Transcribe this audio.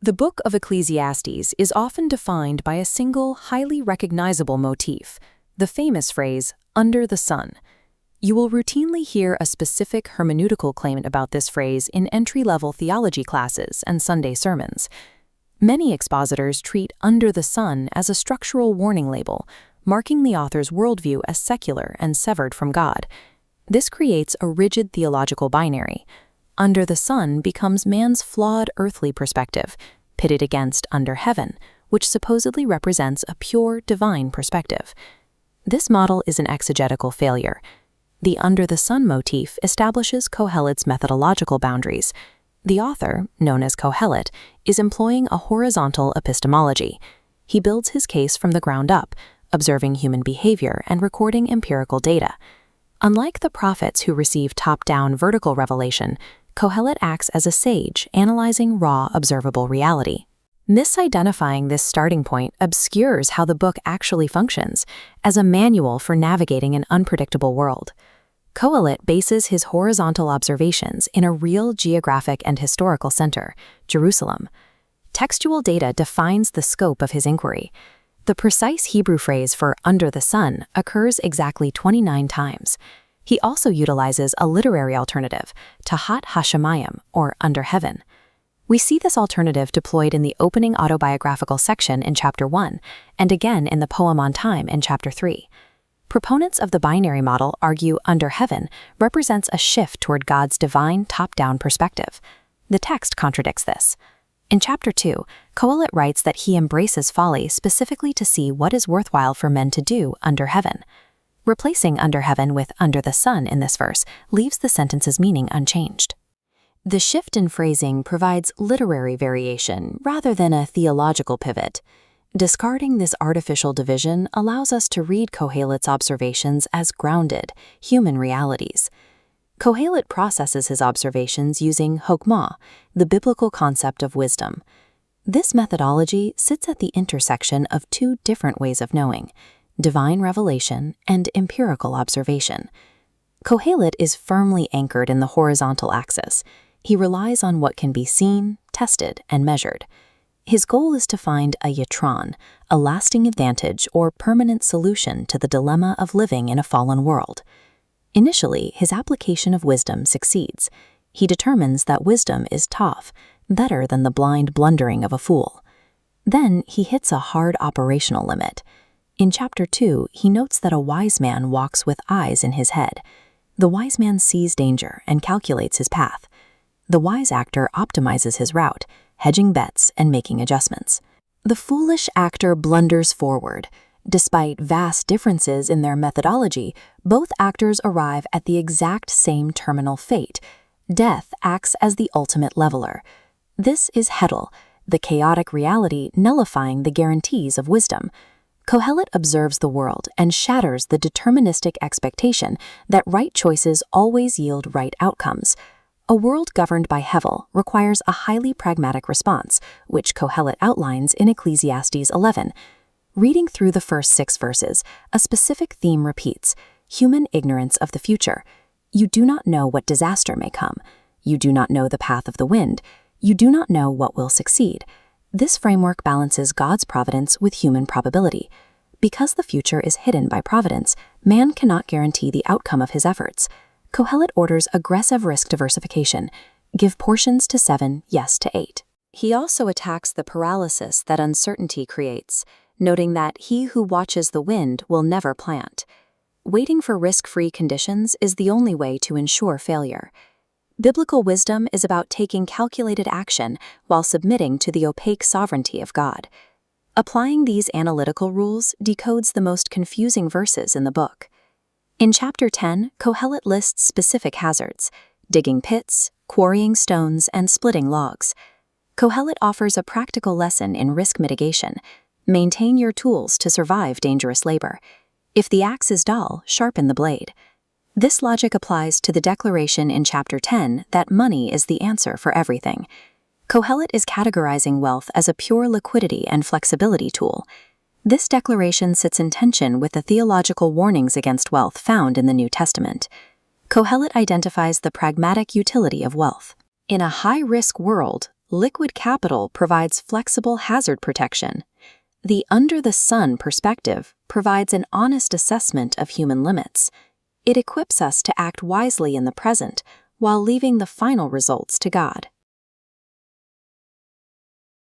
The book of Ecclesiastes is often defined by a single, highly recognizable motif, the famous phrase, "under the sun." You will routinely hear a specific hermeneutical claim about this phrase in entry-level theology classes and Sunday sermons. Many expositors treat "under the sun" as a structural warning label, marking the author's worldview as secular and severed from God. This creates a rigid theological binary. Under the sun becomes man's flawed earthly perspective, pitted against under heaven, which supposedly represents a pure divine perspective. This model is an exegetical failure. The under the sun motif establishes Kohelet's methodological boundaries. The author, known as Kohelet, is employing a horizontal epistemology. He builds his case from the ground up, observing human behavior and recording empirical data. Unlike the prophets who receive top-down vertical revelation, Kohelet acts as a sage, analyzing raw, observable reality. Misidentifying this starting point obscures how the book actually functions, as a manual for navigating an unpredictable world. Kohelet bases his horizontal observations in a real geographic and historical center, Jerusalem. Textual data defines the scope of his inquiry. The precise Hebrew phrase for "under the sun" occurs exactly 29 times. He also utilizes a literary alternative, Tahat Hashemayim, or under heaven. We see this alternative deployed in the opening autobiographical section in Chapter 1, and again in the poem on time in Chapter 3. Proponents of the binary model argue under heaven represents a shift toward God's divine top-down perspective. The text contradicts this. In Chapter 2, Kohelet writes that he embraces folly specifically to see what is worthwhile for men to do under heaven. Replacing under heaven with under the sun in this verse leaves the sentence's meaning unchanged. The shift in phrasing provides literary variation rather than a theological pivot. Discarding this artificial division allows us to read Kohelet's observations as grounded, human realities. Kohelet processes his observations using Chokmah, the biblical concept of wisdom. This methodology sits at the intersection of two different ways of knowing: divine revelation and empirical observation. Kohelet is firmly anchored in the horizontal axis. He relies on what can be seen, tested, and measured. His goal is to find a yatron, a lasting advantage or permanent solution to the dilemma of living in a fallen world. Initially, his application of wisdom succeeds. He determines that wisdom is tov, better than the blind blundering of a fool. Then he hits a hard operational limit. In Chapter 2, he notes that a wise man walks with eyes in his head. The wise man sees danger and calculates his path. The wise actor optimizes his route, hedging bets and making adjustments. The foolish actor blunders forward. Despite vast differences in their methodology, both actors arrive at the exact same terminal fate. Death acts as the ultimate leveler. This is Hedel, the chaotic reality nullifying the guarantees of wisdom. Kohelet observes the world and shatters the deterministic expectation that right choices always yield right outcomes. A world governed by Hevel requires a highly pragmatic response, which Kohelet outlines in Ecclesiastes 11. Reading through the first 6 verses, a specific theme repeats: human ignorance of the future. You do not know what disaster may come. You do not know the path of the wind. You do not know what will succeed. This framework balances God's providence with human probability. Because the future is hidden by providence, man cannot guarantee the outcome of his efforts. Kohelet orders aggressive risk diversification. Give portions to 7, yes to 8. He also attacks the paralysis that uncertainty creates, noting that he who watches the wind will never plant. Waiting for risk-free conditions is the only way to ensure failure. Biblical wisdom is about taking calculated action while submitting to the opaque sovereignty of God. Applying these analytical rules decodes the most confusing verses in the book. In Chapter 10, Kohelet lists specific hazards: digging pits, quarrying stones, and splitting logs. Kohelet offers a practical lesson in risk mitigation. Maintain your tools to survive dangerous labor. If the axe is dull, sharpen the blade. This logic applies to the declaration in Chapter 10 that money is the answer for everything. Kohelet is categorizing wealth as a pure liquidity and flexibility tool. This declaration sits in tension with the theological warnings against wealth found in the New Testament. Kohelet identifies the pragmatic utility of wealth. In a high-risk world, liquid capital provides flexible hazard protection. The under-the-sun perspective provides an honest assessment of human limits. It equips us to act wisely in the present while leaving the final results to God.